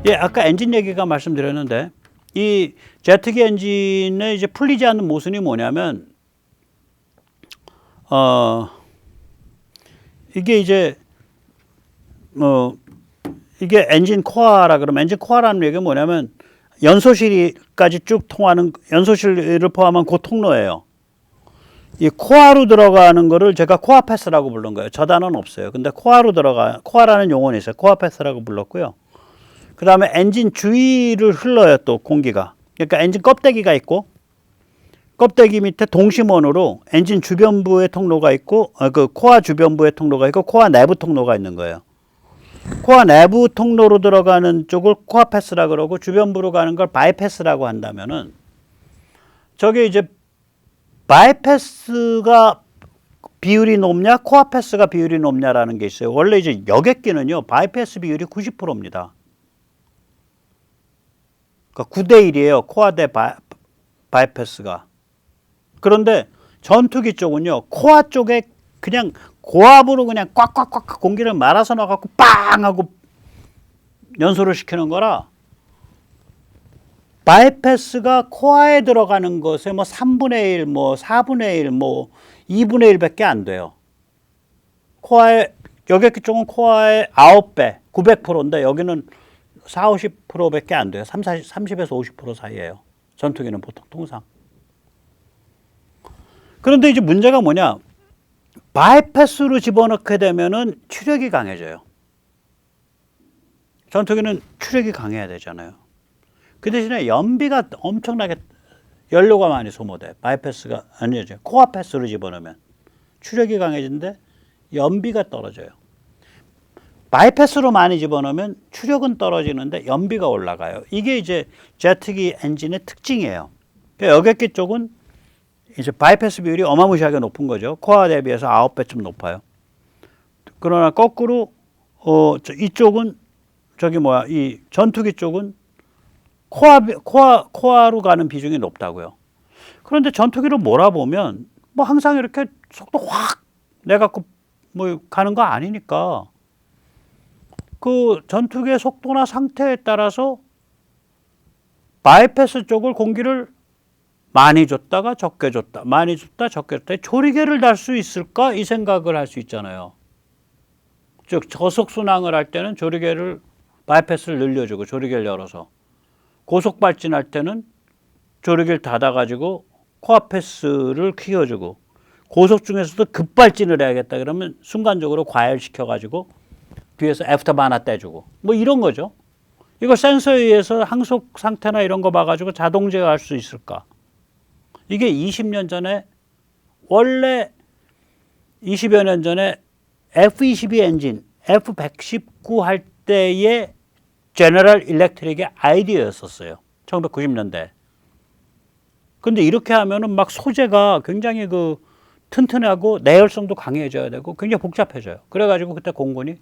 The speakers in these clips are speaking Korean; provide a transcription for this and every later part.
예, 아까 엔진 얘기가 말씀드렸는데 이 제트기 엔진의 이제 풀리지 않는 모순이 뭐냐면 이게 이제 이게 엔진 코어라 그러면 엔진 코어라는 얘기가 뭐냐면 연소실까지 쭉 통하는 연소실을 포함한 그 통로예요. 이 코어로 들어가는 거를 제가 코어 패스라고 부른 거예요. 저 단어는 없어요. 근데 코어라는 용어는 있어요. 코어 패스라고 불렀고요. 그 다음에 엔진 주위를 흘러요, 또 공기가. 그러니까 엔진 껍데기가 있고, 껍데기 밑에 동심원으로 엔진 주변부의 통로가 있고, 그 코어 주변부의 통로가 있고, 코어 내부 통로가 있는 거예요. 코어 내부 통로로 들어가는 쪽을 코어 패스라 그러고, 주변부로 가는 걸 바이패스라고 한다면은, 저게 이제 바이패스가 비율이 높냐, 코어 패스가 비율이 높냐라는 게 있어요. 원래 이제 여객기는요, 바이패스 비율이 90%입니다. 그러니까 9대 1이에요. 코어 대 바이패스가. 그런데 전투기 쪽은요, 코어 쪽에 그냥 고압으로 그냥 꽉꽉꽉 공기를 말아서 넣어갖고 빵 하고 연소를 시키는 거라 바이패스가 코어에 들어가는 것에 뭐 3분의 1, 뭐 4분의 1, 뭐 2분의 1 밖에 안 돼요. 코어에, 여객기 쪽은 코어의 9배, 900%인데 여기는 40, 50% 밖에 안 돼요. 30에서 50% 사이에요. 전투기는 보통 통상. 그런데 이제 문제가 뭐냐? 바이패스로 집어넣게 되면은 추력이 강해져요. 전투기는 추력이 강해야 되잖아요. 그 대신에 연비가 엄청나게 연료가 많이 소모돼. 바이패스가 아니죠. 코어 패스로 집어넣으면 추력이 강해지는데 연비가 떨어져요. 바이패스로 많이 집어넣으면 추력은 떨어지는데 연비가 올라가요. 이게 이제 제트기 엔진의 특징이에요. 그러니까 여객기 쪽은 이제 바이패스 비율이 어마무시하게 높은 거죠. 코어 대비해서 9배쯤 높아요. 그러나 거꾸로 이쪽은 이 전투기 쪽은 코어로 가는 비중이 높다고요. 그런데 전투기를 몰아보면 뭐 항상 이렇게 속도 확 내갖고 뭐 가는 거 아니니까 그 전투기의 속도나 상태에 따라서 바이패스 쪽을 공기를 많이 줬다가 적게 줬다, 많이 줬다 적게 줬다 조리개를 달 수 있을까 이 생각을 할 수 있잖아요. 즉 저속 순항을 할 때는 조리개를 바이패스를 늘려주고 조리개를 열어서 고속 발진할 때는 조리개를 닫아가지고 코어 패스를 키워주고 고속 중에서도 급발진을 해야겠다 그러면 순간적으로 과열시켜가지고 뒤에서 애프터바 하나 떼주고 뭐 이런 거죠. 이걸 센서에 의해서 항속 상태나 이런 거 봐가지고 자동 제어할 수 있을까? 이게 20년 전에 원래 20여 년 전에 F-22 엔진 F-119 할 때의 제너럴 일렉트릭의 아이디어였었어요. 1990년대. 근데 이렇게 하면은 막 소재가 굉장히 그 튼튼하고 내열성도 강해져야 되고 굉장히 복잡해져요. 그래가지고 그때 공군이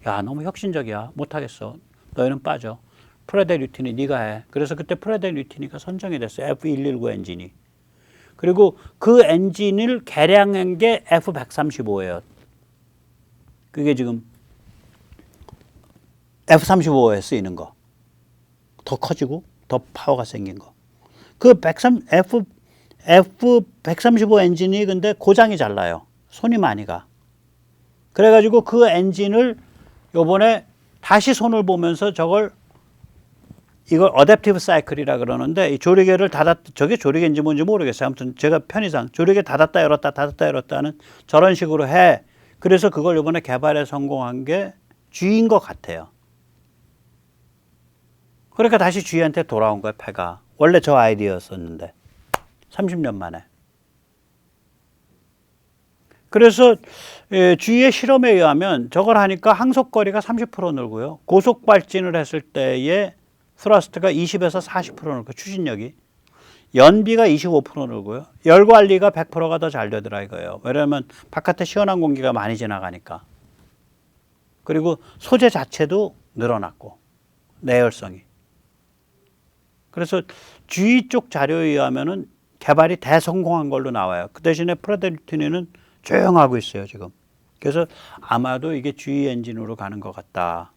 야 너무 혁신적이야 못하겠어 너희는 빠져 프레드 류티니 네가 해. 그래서 그때 프레드 류티니가 선정이 됐어요. F119 엔진이. 그리고 그 엔진을 개량한 게 F135예요. 그게 지금 F-35에 쓰이는 거. 더 커지고 더 파워가 생긴 거. 그 F135 엔진이 근데 고장이 잘 나요. 손이 많이 가. 그래가지고 그 엔진을 요번에 다시 손을 보면서 이걸 어댑티브 사이클이라 그러는데 이 조리개를 저게 조리개인지 뭔지 모르겠어요. 아무튼 제가 편의상 조리개 닫았다 열었다 하는 저런 식으로 해. 그래서 그걸 요번에 개발에 성공한 게 G인 것 같아요. 그러니까 다시 G한테 돌아온 거예요, 패가. 원래 저 아이디어였었는데 30년 만에. 그래서 G의 실험에 의하면 저걸 하니까 항속거리가 30% 늘고요. 고속 발진을 했을 때의 스러스트가 20에서 40% 늘고 추진력이. 연비가 25% 늘고요. 열 관리가 100%가 더 잘 되더라 이거예요. 왜냐하면 바깥에 시원한 공기가 많이 지나가니까. 그리고 소재 자체도 늘어났고 내열성이. 그래서 G 쪽 자료에 의하면은 개발이 대성공한 걸로 나와요. 그 대신에 프레드 류티니는 조용하고 있어요 지금. 그래서 아마도 이게 G 엔진으로 가는 것 같다.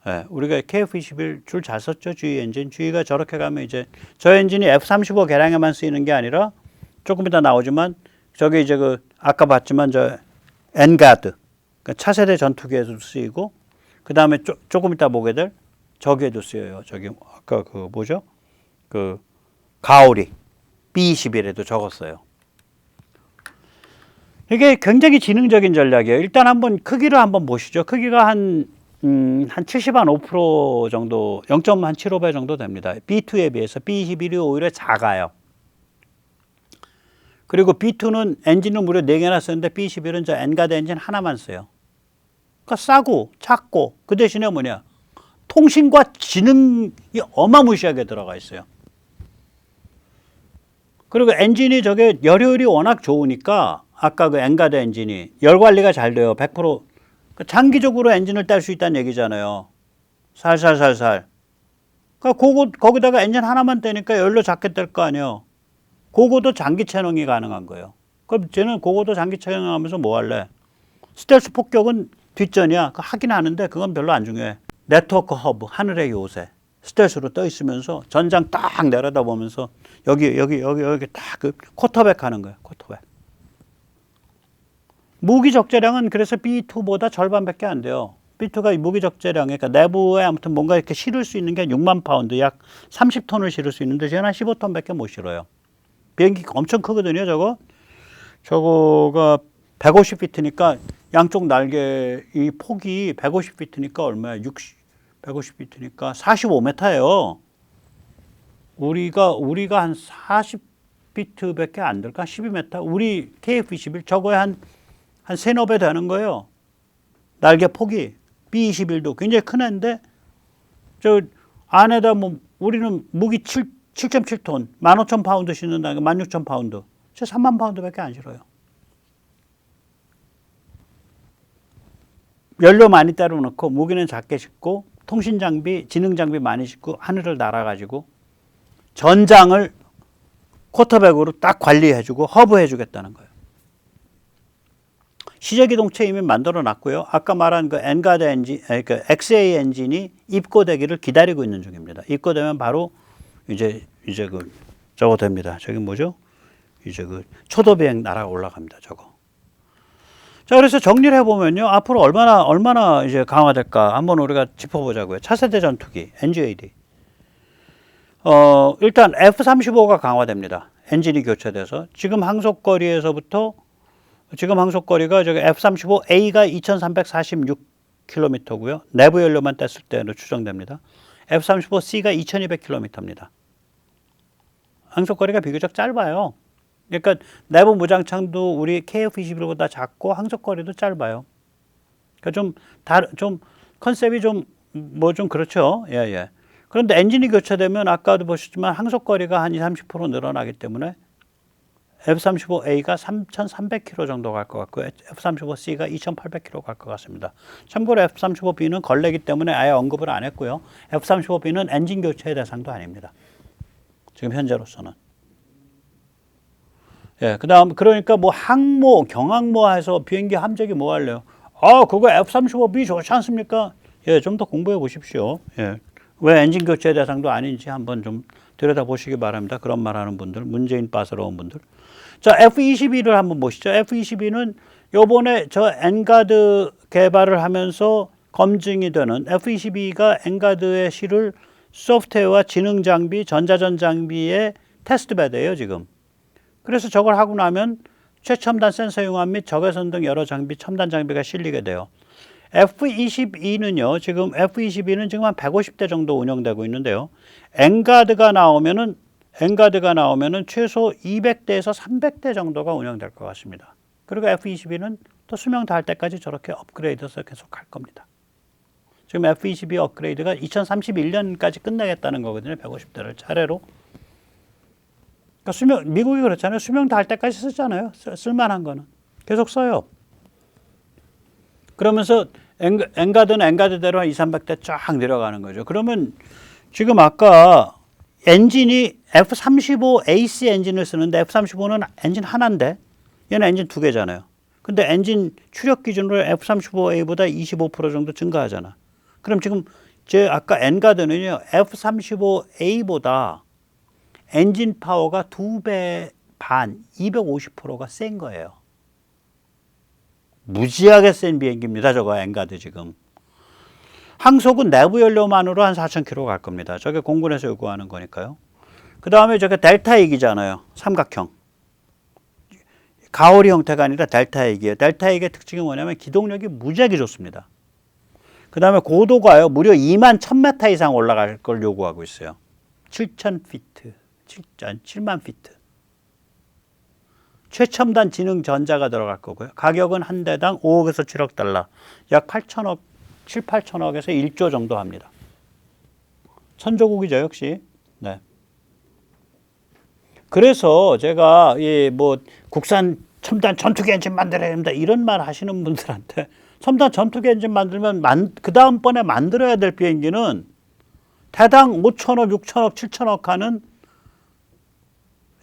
예, 우리가 KF21 줄 잘 썼죠. GE 엔진. GE가 저렇게 가면 이제 저 엔진이 F-35 개량에만 쓰이는 게 아니라 조금 이따 나오지만 저게 이제 그 아까 봤지만 저 엔가드 그러니까 차세대 전투기에도 쓰이고 그 다음에 조금 이따 보게 될 저기에도 쓰여요. 저기 아까 그 뭐죠? 그 가오리 B-21에도 적었어요. 이게 굉장히 지능적인 전략이에요. 일단 한번 크기를 한번 보시죠. 크기가 한 70.5% 정도, 0.75배 정도 됩니다. B2에 비해서 B21이 오히려 작아요. 그리고 B2는 엔진을 무려 4개나 쓰는데 B21은 저 엔가드 엔진 하나만 써요. 그러니까 싸고 작고 그 대신에 뭐냐? 통신과 지능이 어마무시하게 들어가 있어요. 그리고 엔진이 저게 열효율이 워낙 좋으니까 아까 그 엔가드 엔진이 열 관리가 잘 돼요. 100% 장기적으로 엔진을 뗄 수 있다는 얘기잖아요. 살살살살. 그러니까 거기다가 엔진 하나만 떼니까 열로 작게 뗄 거 아니에요. 그거도 장기 채능이 가능한 거예요. 그럼 쟤는 그거도 장기 채능하면서 뭐 할래? 스텔스 폭격은 뒷전이야. 하긴 하는데 그건 별로 안 중요해. 네트워크 허브, 하늘의 요새. 스텔스로 떠 있으면서 전장 딱 내려다보면서 여기 딱 그 쿼터백 하는 거예요. 쿼터백. 무기 적재량은 그래서 B2보다 절반밖에 안 돼요. B2가 무기 적재량, 그러니까 내부에 아무튼 뭔가 이렇게 실을 수 있는 게 6만 파운드, 약 30톤을 실을 수 있는데 쟤는 한 15톤밖에 못 실어요. 비행기 엄청 크거든요, 저거. 저거가 150피트니까 양쪽 날개 이 폭이 150피트니까 얼마야? 150피트니까 45m예요. 우리가 한 40피트밖에 안 될까? 12m. 우리 KF-21 저거에 한 3-4배 되는 거예요. 날개 폭이 B-21도 굉장히 큰 애인데 저 안에다 뭐 우리는 무기 7.7톤 15,000파운드 싣는다니까 16,000파운드 저 3만 파운드밖에 안 실어요. 연료 많이 따로 넣고 무기는 작게 싣고 통신 장비, 지능 장비 많이 싣고 하늘을 날아가지고 전장을 쿼터백으로 딱 관리해주고 허브해주겠다는 거예요. 시제기동체 이미 만들어 놨고요. 아까 말한 그 엔가드 엔진, 그 XA 엔진이 입고되기를 기다리고 있는 중입니다. 입고되면 바로 이제 그 저거 됩니다. 저기 뭐죠? 이제 그 초도 비행 날아가 올라갑니다. 저거. 자, 그래서 정리를 해보면요. 앞으로 얼마나 이제 강화될까 한번 우리가 짚어보자고요. 차세대 전투기, NGAD. 일단 F-35가 강화됩니다. 엔진이 교체돼서. 지금 항속거리가 저기 F-35A가 2346km고요. 내부 연료만 뗐을 때로 추정됩니다. F-35C가 2200km입니다. 항속거리가 비교적 짧아요. 그러니까 내부 무장창도 우리 KF-21보다 작고 항속거리도 짧아요. 그러니까 좀 컨셉이 좀 그렇죠. 예. 그런데 엔진이 교체되면 아까도 보셨지만 항속거리가 한 20-30% 늘어나기 때문에 F-35A가 3,300km 정도 갈 것 같고 F-35C가 2,800km 갈 것 같습니다. 참고로 F-35B는 걸레기 때문에 아예 언급을 안 했고요. F-35B는 엔진 교체의 대상도 아닙니다. 지금 현재로서는. 예, 그다음 그러니까 뭐 항모, 경항모 해서 비행기 함재기 뭐 할래요? 그거 F-35B 좋지 않습니까? 예, 좀 더 공부해 보십시오. 예. 왜 엔진 교체 대상도 아닌지 한번 좀 들여다보시기 바랍니다. 그런 말하는 분들, 문재인 빠스러운 분들. 자, F-22를 한번 보시죠. F-22는 요번에 저 엔가드 개발을 하면서 검증이 되는 F-22가 엔가드에 실을 소프트웨어와 지능 장비, 전자전 장비의 테스트 베드예요, 지금. 그래서 저걸 하고 나면 최첨단 센서 융합 및 적외선 등 여러 장비, 첨단 장비가 실리게 돼요. F-22는요, 지금 F-22는 지금 한 150대 정도 운영되고 있는데요. 엔가드가 나오면은 최소 200대에서 300대 정도가 운영될 것 같습니다. 그리고 F-22는 또 수명 다할 때까지 저렇게 업그레이드해서 계속 할 겁니다. 지금 F-22 업그레이드가 2031년까지 끝내겠다는 거거든요. 150대를 차례로. 그러니까 미국이 그렇잖아요. 수명 다할 때까지 쓰잖아요. 쓸만한 거는. 계속 써요. 그러면서 엔가드는 엔가드대로 한 200-300대 쫙 내려가는 거죠. 그러면 지금 아까 엔진이 F-35AC 엔진을 쓰는데 F-35는 엔진 하나인데 얘는 엔진 2개잖아요. 근데 엔진 추력 기준으로 F-35A보다 25% 정도 증가하잖아. 그럼 지금 제 아까 엔가드는요, F-35A보다 엔진 파워가 2배 반, 250%가 센 거예요. 무지하게 센 비행기입니다. 저거 엔가드 지금. 항속은 내부 연료만으로 한 4,000km 갈 겁니다. 저게 공군에서 요구하는 거니까요. 그 다음에 저게 델타익이잖아요. 삼각형. 가오리 형태가 아니라 델타익이에요. 델타익의 특징이 뭐냐면 기동력이 무지하게 좋습니다. 그 다음에 고도가요. 무려 2만 1000m 이상 올라갈 걸 요구하고 있어요. 7,000피트. 7만 피트. 최첨단 지능 전자가 들어갈 거고요. 가격은 한 대당 5억에서 7억 달러. 약 8천억, 7, 8천억에서 1조 정도 합니다. 선조국이죠, 역시. 네. 그래서 제가 국산 첨단 전투기 엔진 만들어야 됩니다. 이런 말 하시는 분들한테 첨단 전투기 엔진 만들면 그 다음번에 만들어야 될 비행기는 대당 5천억, 6천억, 7천억 하는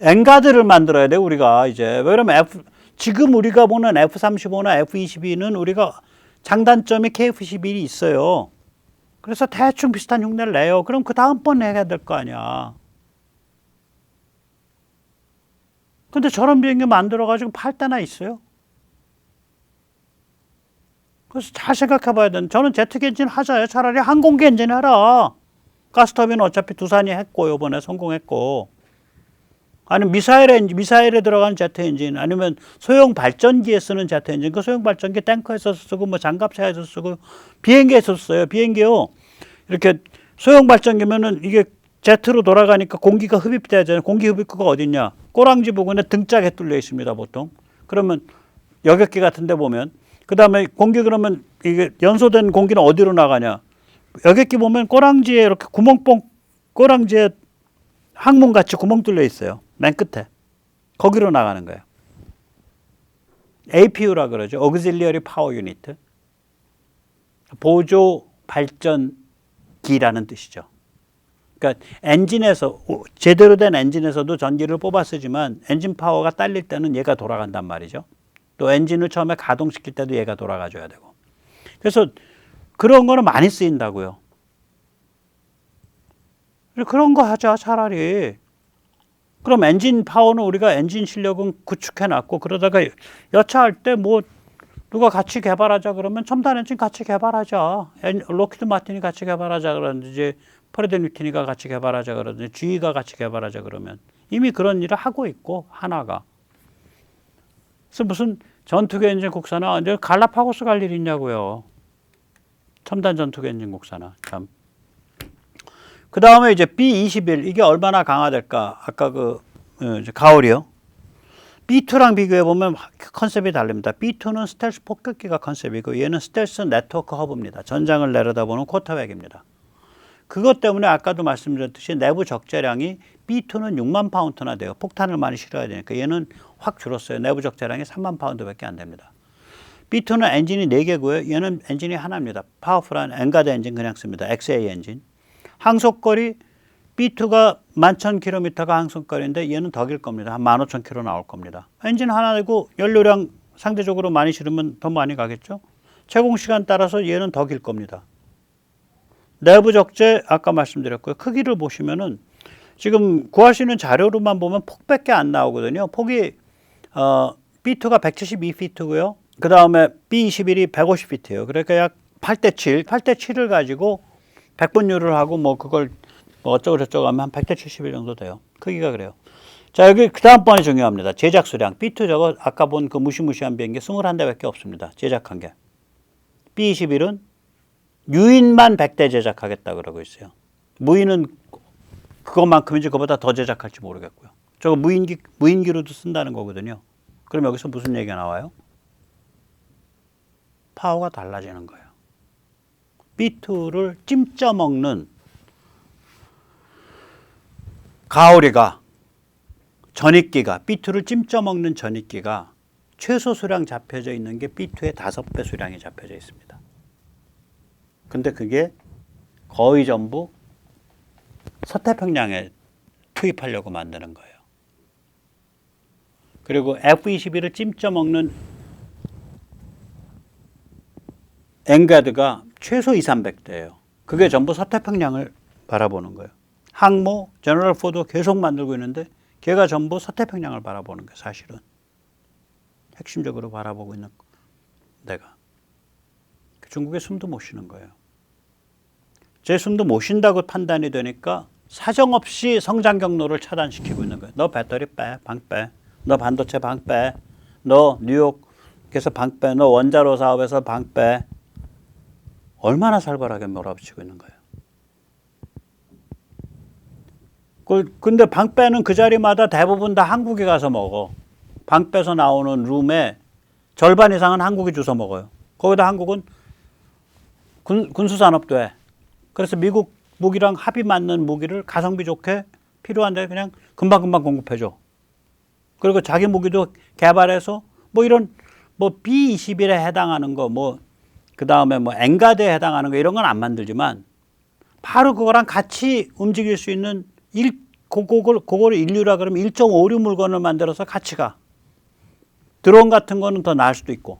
엔가드를 만들어야 돼, 우리가 이제. 왜냐면 지금 우리가 보는 F-35나 F-22는 우리가 장단점이 KF-11이 있어요. 그래서 대충 비슷한 흉내를 내요. 그럼 그 다음번에 해야 될 거 아니야. 근데 저런 비행기 만들어가지고 팔 때나 있어요. 그래서 잘 생각해 봐야 되는. 저는 제트기 엔진 하자요. 차라리 항공기 엔진 해라. 가스터빈은 어차피 두산이 했고, 요번에 성공했고. 아니면 미사일에 들어가는 제트 엔진, 아니면 소형 발전기에 쓰는 제트 엔진. 그 소형 발전기 탱커에서 쓰고, 뭐 장갑차에서 쓰고, 비행기에서 써요. 비행기요. 이렇게 소형 발전기면은 이게 제트로 돌아가니까 공기가 흡입돼야 되잖아요. 공기 흡입구가 어딨냐? 꼬랑지 부분에 등짝에 뚫려 있습니다, 보통. 그러면 여객기 같은 데 보면. 그 다음에 공기 그러면 이게 연소된 공기는 어디로 나가냐? 여객기 보면 꼬랑지에 이렇게 꼬랑지에 항문같이 구멍 뚫려 있어요. 맨 끝에. 거기로 나가는 거예요. APU라 그러죠. Auxiliary Power Unit. 보조 발전기라는 뜻이죠. 그러니까 엔진에서, 제대로 된 엔진에서도 전기를 뽑아 쓰지만 엔진 파워가 딸릴 때는 얘가 돌아간단 말이죠. 또 엔진을 처음에 가동시킬 때도 얘가 돌아가줘야 되고. 그래서 그런 거는 많이 쓰인다고요. 그런 거 하자, 차라리. 그럼 엔진 파워는 우리가 엔진 실력은 구축해놨고, 그러다가 여차할 때 뭐 누가 같이 개발하자 그러면 첨단 엔진 같이 개발하자. 록히드 마틴이 같이 개발하자 그러는지, 프레드 뉴티니가 같이 개발하자 그러는지, GE가 같이 개발하자 그러면 이미 그런 일을 하고 있고, 하나가. 그래서 무슨 전투기 엔진 국산화, 갈라파고스 갈 일이 있냐고요. 첨단 전투기 엔진 국산화. 참. 그 다음에 이제 B-21, 이게 얼마나 강화될까? 아까 가오리요. B2랑 비교해보면 컨셉이 다릅니다. B2는 스텔스 폭격기가 컨셉이고, 얘는 스텔스 네트워크 허브입니다. 전장을 내려다보는 쿼터백입니다. 그것 때문에 아까도 말씀드렸듯이 내부 적재량이 B2는 6만 파운드나 돼요. 폭탄을 많이 실어야 되니까. 얘는 확 줄었어요. 내부 적재량이 3만 파운드밖에 안 됩니다. B2는 엔진이 4개고요. 얘는 엔진이 하나입니다. 파워풀한 엔가드 엔진 그냥 씁니다. XA 엔진. 항속거리 B2가 11,000km가 항속거리인데 얘는 더 길 겁니다. 한 15,000km 나올 겁니다. 엔진 하나이고 연료량 상대적으로 많이 실으면 더 많이 가겠죠. 제공시간 따라서 얘는 더 길 겁니다. 내부 적재 아까 말씀드렸고요. 크기를 보시면은 지금 구할 수 있는 자료로만 보면 폭밖에 안 나오거든요. 폭이 B2가 172피트고요. 그 다음에 B21이 150피트예요. 그러니까 약 8대7, 8대7을 가지고 100분율을 하고 뭐 그걸 뭐 어쩌고 저쩌고 하면 한 100대 71 정도 돼요. 크기가 그래요. 자, 여기 그 다음번이 중요합니다. 제작 수량. B2 저거 아까 본 그 무시무시한 비행기 21대밖에 없습니다. 제작한 게. B21은 유인만 100대 제작하겠다 그러고 있어요. 무인은 그것만큼인지 그보다 더 제작할지 모르겠고요. 저거 무인기로도 쓴다는 거거든요. 그럼 여기서 무슨 얘기가 나와요? 파워가 달라지는 거예요. B2를 찜쪄 먹는 가오리가, 전입기가, B2를 찜쪄 먹는 전입기가 최소 수량 잡혀져 있는 게 B2의 5배 수량이 잡혀져 있습니다. 근데 그게 거의 전부 서태평양에 투입하려고 만드는 거예요. 그리고 F-22를 찜쪄 먹는 엔가드가 최소 2,300대예요. 그게 전부 서태평양을 바라보는 거예요. 항모, 제너럴 포드 계속 만들고 있는데 걔가 전부 서태평양을 바라보는 거예요. 사실은. 핵심적으로 바라보고 있는 데가. 중국에 숨도 못 쉬는 거예요. 제 숨도 못 쉰다고 판단이 되니까 사정없이 성장 경로를 차단시키고 있는 거예요. 너 배터리 빼, 방 빼. 너 반도체 방 빼. 너 뉴욕에서 방 빼. 너 원자로 사업에서 방 빼. 얼마나 살벌하게 몰아붙이고 있는 거예요. 근데 방 빼는 그 자리마다 대부분 다 한국에 가서 먹어. 방 빼서 나오는 룸의 절반 이상은 한국이 주워 먹어요. 거기다 한국은 군수산업도 해. 그래서 미국 무기랑 합이 맞는 무기를 가성비 좋게 필요한데 그냥 금방금방 공급해줘. 그리고 자기 무기도 개발해서 뭐 이런 뭐 B-21에 해당하는 거 뭐 그 다음에 뭐 엔가드에 해당하는 거 이런 건 안 만들지만 바로 그거랑 같이 움직일 수 있는 그거를 인류라 그러면 1.56 물건을 만들어서 같이 가. 드론 같은 거는 더 나을 수도 있고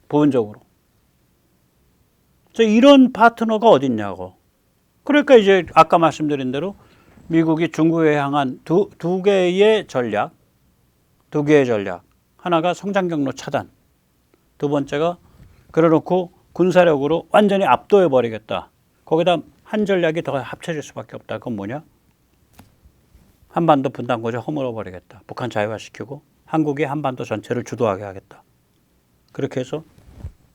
부분적으로. 이런 파트너가 어딨냐고. 그러니까 이제 아까 말씀드린 대로 미국이 중국에 향한 두 개의 전략. 하나가 성장 경로 차단. 두 번째가 그래놓고 군사력으로 완전히 압도해 버리겠다. 거기다 한 전략이 더 합쳐질 수밖에 없다. 그건 뭐냐? 한반도 분단고자 허물어 버리겠다. 북한 자유화시키고 한국이 한반도 전체를 주도하게 하겠다. 그렇게 해서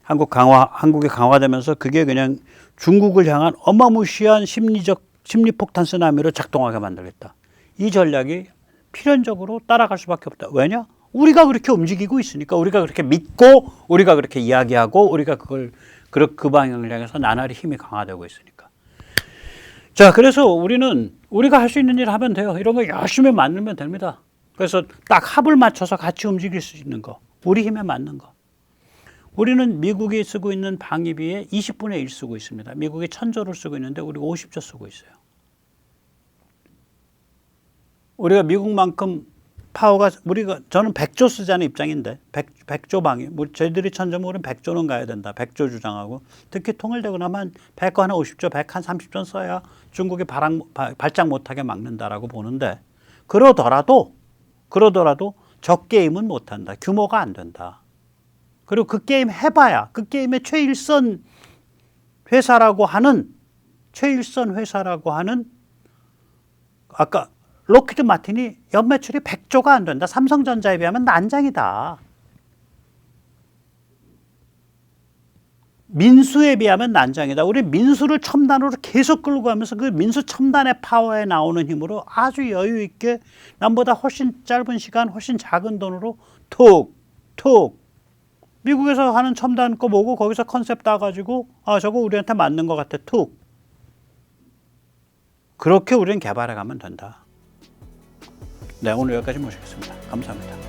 한국이 강화되면서 그게 그냥 중국을 향한 어마무시한 심리폭탄 쓰나미로 작동하게 만들겠다. 이 전략이 필연적으로 따라갈 수밖에 없다. 왜냐? 우리가 그렇게 움직이고 있으니까, 우리가 그렇게 믿고, 우리가 그렇게 이야기하고, 우리가 그 방향을 향해서 나날이 힘이 강화되고 있으니까. 자, 그래서 우리가 할 수 있는 일 하면 돼요. 이런 거 열심히 만들면 됩니다. 그래서 딱 합을 맞춰서 같이 움직일 수 있는 거. 우리 힘에 맞는 거. 우리는 미국이 쓰고 있는 방위비의 20분의 1 쓰고 있습니다. 미국이 1000조를 쓰고 있는데 우리가 50조 쓰고 있어요. 우리가 미국만큼 저는 100조 쓰자는 입장인데 100조 방위. 저희들이 1000조면 우리는 100조는 가야 된다. 100조 주장하고 특히 통일되고 나면 100거 하나 50조, 100 한 30조 써야 중국이 발작 못하게 막는다라고 보는데 그러더라도 저 게임은 못한다. 규모가 안 된다. 그리고 그 게임 해봐야 그 게임의 최일선 회사라고 하는 아까 록히드 마틴이 연매출이 100조가 안 된다. 삼성전자에 비하면 난장이다. 민수에 비하면 난장이다. 우리 민수를 첨단으로 계속 끌고 가면서 그 민수 첨단의 파워에 나오는 힘으로 아주 여유 있게 남보다 훨씬 짧은 시간, 훨씬 작은 돈으로 툭 미국에서 하는 첨단 거 보고 거기서 컨셉 따가지고 저거 우리한테 맞는 것 같아. 툭. 그렇게 우리는 개발해 가면 된다. 네, 오늘 여기까지 모시겠습니다. 감사합니다.